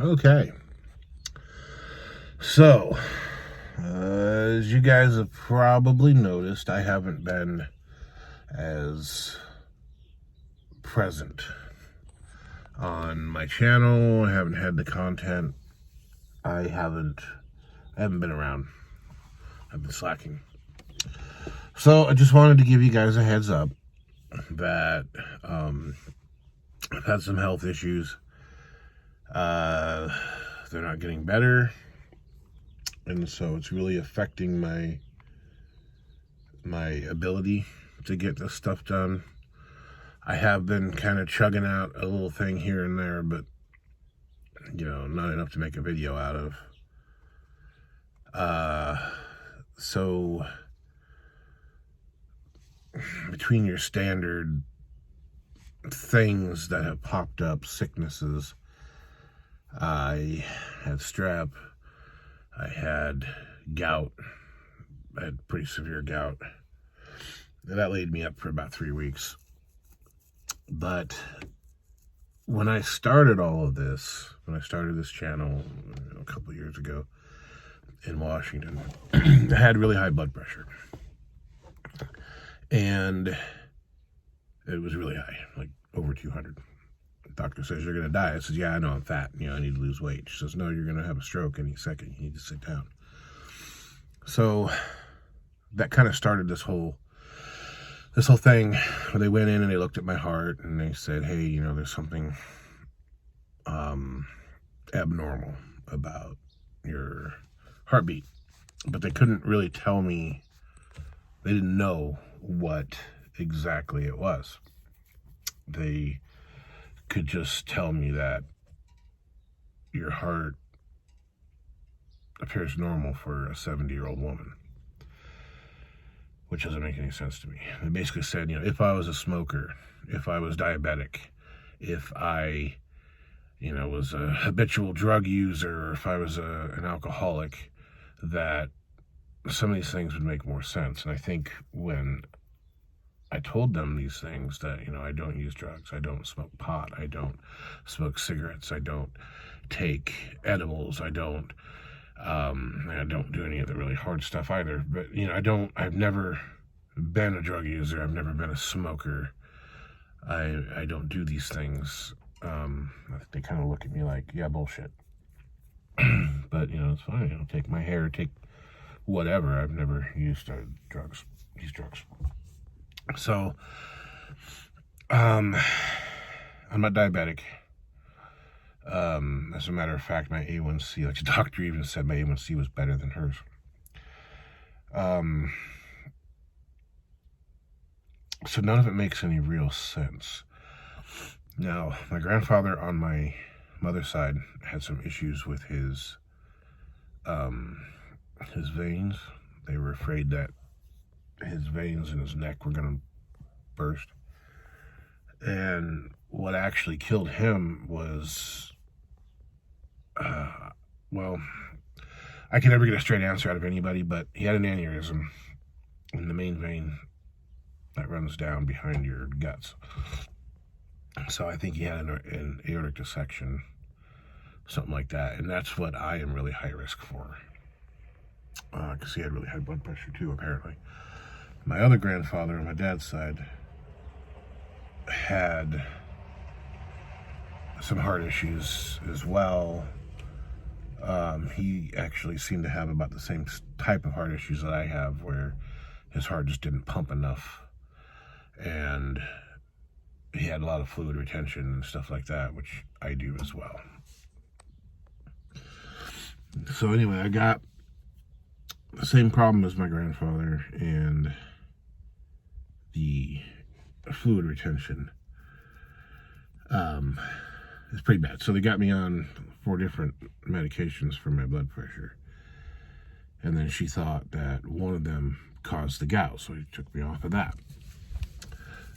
Okay. So, as you guys have probably noticed, I haven't been as present on my channel. I haven't had the content. I haven't been around. I've been slacking. So I just wanted to give you guys a heads up that I've had some health issues. They're not getting better, and so it's really affecting my ability to get this stuff done. I have been kind of chugging out a little thing here and there, but not enough to make a video out of. So between your standard things that have popped up, sicknesses, I had strep, I had gout, I had pretty severe gout. That laid me up for about 3 weeks. But when I started all of this, when I started this channel a couple of years ago in Washington, I had really high blood pressure. And it was really high, like over 200. The doctor says, "You're going to die." I says, "Yeah, I know I'm fat. I need to lose weight." She says, "No, you're going to have a stroke any second. You need to sit down." So that kind of started this whole thing where they went in and they looked at my heart and they said, "Hey, there's something abnormal about your heartbeat." But they couldn't really tell me. They didn't know what exactly it was. They could just tell me that your heart appears normal for a 70-year-old woman, which doesn't make any sense to me. They basically said, if I was a smoker, if I was diabetic, if I, was a habitual drug user, or if I was an alcoholic, that some of these things would make more sense. And I think when I told them these things, that, I don't use drugs, I don't smoke pot, I don't smoke cigarettes, I don't take edibles, I don't do any of the really hard stuff either. But, I've never been a drug user, I've never been a smoker, I don't do these things. They kind of look at me like, yeah, bullshit. But, it's fine, take my hair, take whatever. I've never used these drugs. So, I'm not diabetic. As a matter of fact, my A1C, like the doctor even said, my A1C was better than hers. So none of it makes any real sense. Now, my grandfather on my mother's side had some issues with his veins. They were afraid that his veins in his neck were going to burst. And what actually killed him was, well, I can never get a straight answer out of anybody, but he had an aneurysm in the main vein that runs down behind your guts. So I think he had an aortic dissection, something like that. And that's what I am really high risk for, because he had really high blood pressure too, apparently. My other grandfather on my dad's side had some heart issues as well. He actually seemed to have about the same type of heart issues that I have, where his heart just didn't pump enough, and he had a lot of fluid retention and stuff like that, which I do as well. So anyway, I got the same problem as my grandfather, and the fluid retention is pretty bad. So they got me on 4 different medications for my blood pressure, and then she thought that one of them caused the gout, so she took me off of that.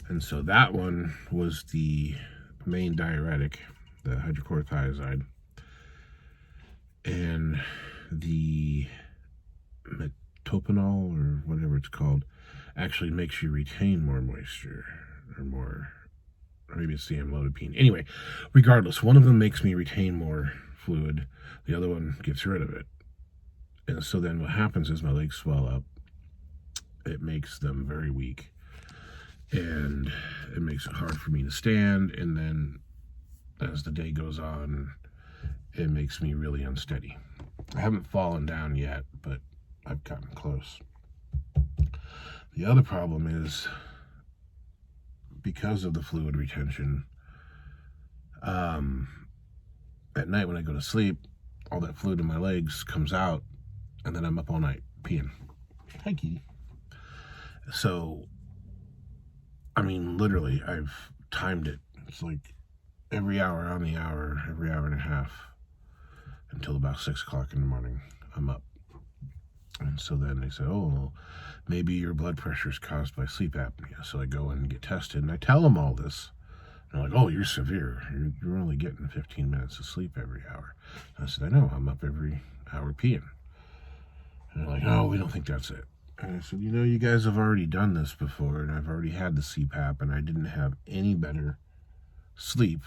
And so that one was the main diuretic, the hydrochlorothiazide, and the metoprolol, or whatever it's called, actually makes you retain more moisture, or maybe it's the amlodipine. Anyway, regardless, one of them makes me retain more fluid, the other one gets rid of it. And so then what happens is my legs swell up. It makes them very weak. And it makes it hard for me to stand. And then as the day goes on, it makes me really unsteady. I haven't fallen down yet, but I've gotten close. The other problem is, because of the fluid retention, at night when I go to sleep, all that fluid in my legs comes out, and then I'm up all night peeing. Hi, kitty. So, I mean, literally, I've timed it. It's like every hour on the hour, every hour and a half, until about 6 o'clock in the morning, I'm up. And so then they say, oh, well, maybe your blood pressure is caused by sleep apnea. So I go and get tested, and I tell them all this. They're like, oh, you're severe. You're only getting 15 minutes of sleep every hour. And I said, I know, I'm up every hour peeing. And they're like, oh, we don't think that's it. And I said, you know, you guys have already done this before, and I've already had the CPAP, and I didn't have any better sleep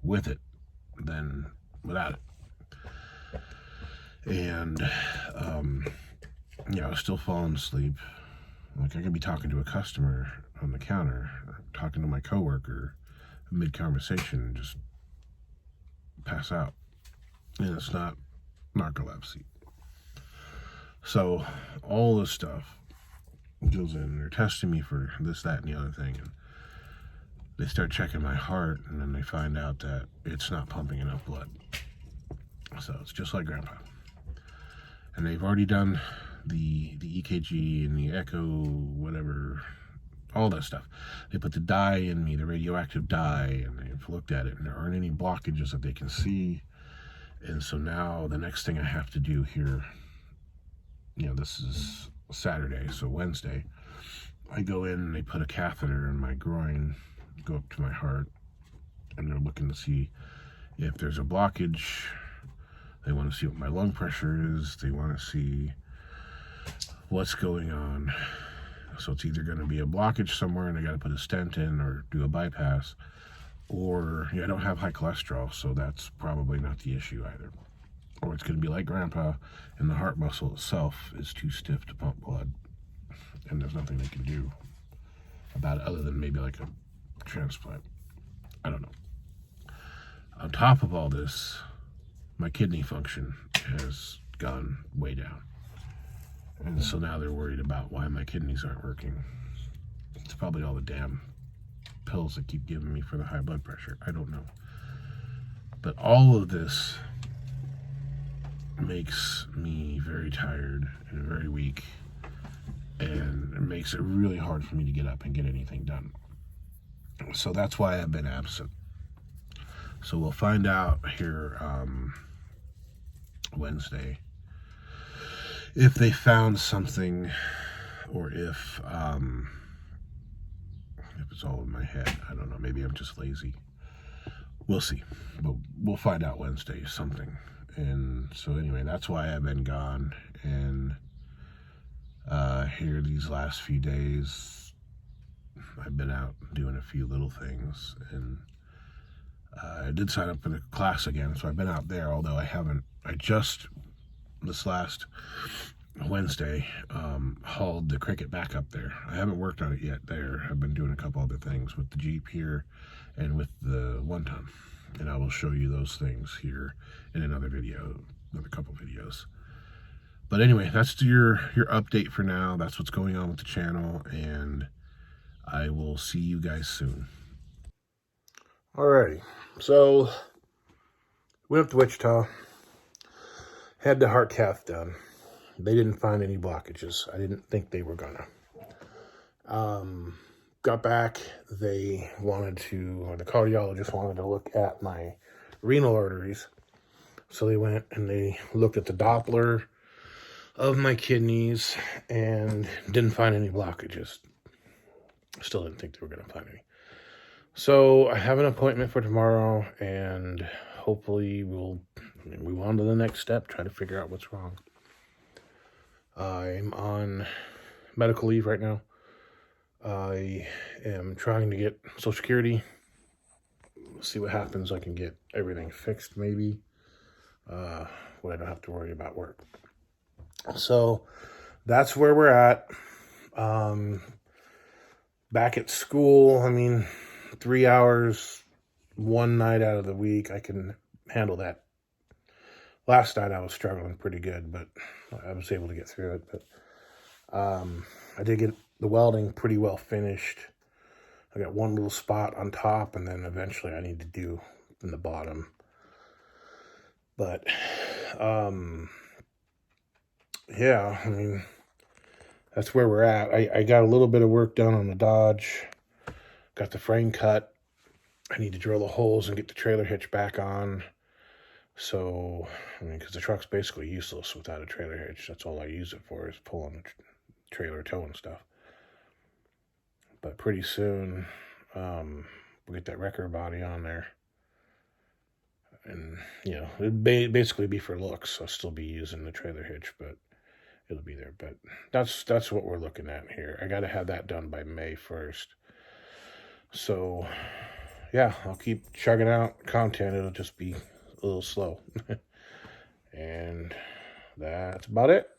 with it than without it. And, I was still falling asleep. Like, I could be talking to a customer on the counter, or talking to my coworker mid-conversation and just pass out. And it's not narcolepsy. So all this stuff goes in, and they're testing me for this, that, and the other thing. And they start checking my heart, and then they find out that it's not pumping enough blood. So it's just like Grandpa. And they've already done the EKG and the echo, whatever, all that stuff. They put the dye in me, the radioactive dye, and they've looked at it, and there aren't any blockages that they can see. And so now the next thing I have to do here, this is Saturday, so Wednesday, I go in and they put a catheter in my groin, go up to my heart, and they're looking to see if there's a blockage. They want to see what my lung pressure is. They want to see what's going on. So it's either going to be a blockage somewhere and I got to put a stent in or do a bypass, or I don't have high cholesterol, so that's probably not the issue either. Or it's going to be like Grandpa, and the heart muscle itself is too stiff to pump blood, and there's nothing they can do about it other than maybe like a transplant. I don't know. On top of all this, my kidney function has gone way down. And so now they're worried about why my kidneys aren't working. It's probably all the damn pills that keep giving me for the high blood pressure. I don't know. But all of this makes me very tired and very weak. And it makes it really hard for me to get up and get anything done. So that's why I've been absent. So we'll find out here Wednesday if they found something, or if it's all in my head. I don't know. Maybe I'm just lazy. We'll see. But we'll find out Wednesday something. And so anyway, that's why I've been gone. And here these last few days, I've been out doing a few little things. And I did sign up for the class again, so I've been out there, although I just, this last Wednesday, hauled the Cricket back up there. I haven't worked on it yet there. I've been doing a couple other things with the Jeep here and with the 1-ton. And I will show you those things here in another couple videos. But anyway, that's your update for now. That's what's going on with the channel, and I will see you guys soon. Alrighty, so went up to Wichita, had the heart cath done. They didn't find any blockages. I didn't think they were gonna. Got back, the cardiologist wanted to look at my renal arteries. So they went and they looked at the Doppler of my kidneys and didn't find any blockages. Still didn't think they were gonna find any. So I have an appointment for tomorrow, and hopefully we'll move on to the next step, try to figure out what's wrong. I'm on medical leave right now. I am trying to get Social Security. See what happens. I can get everything fixed maybe. when I don't have to worry about work. So that's where we're at. Back at school, I mean, 3 hours one night out of the week, I can handle that. Last night I was struggling pretty good, but I was able to get through it. But I did get the welding pretty well finished. I got one little spot on top, and then eventually I need to do in the bottom. But yeah, I mean, that's where we're at. I got a little bit of work done on the Dodge. Got the frame cut. I need to drill the holes and get the trailer hitch back on. So, I mean, because the truck's basically useless without a trailer hitch. That's all I use it for, is pulling the trailer, towing stuff. But pretty soon, we'll get that wrecker body on there. And, you know, it'd basically be for looks. I'll still be using the trailer hitch, but it'll be there. But that's what we're looking at here. I got to have that done by May 1st. So, yeah, I'll keep chugging out content. It'll just be a little slow. And that's about it.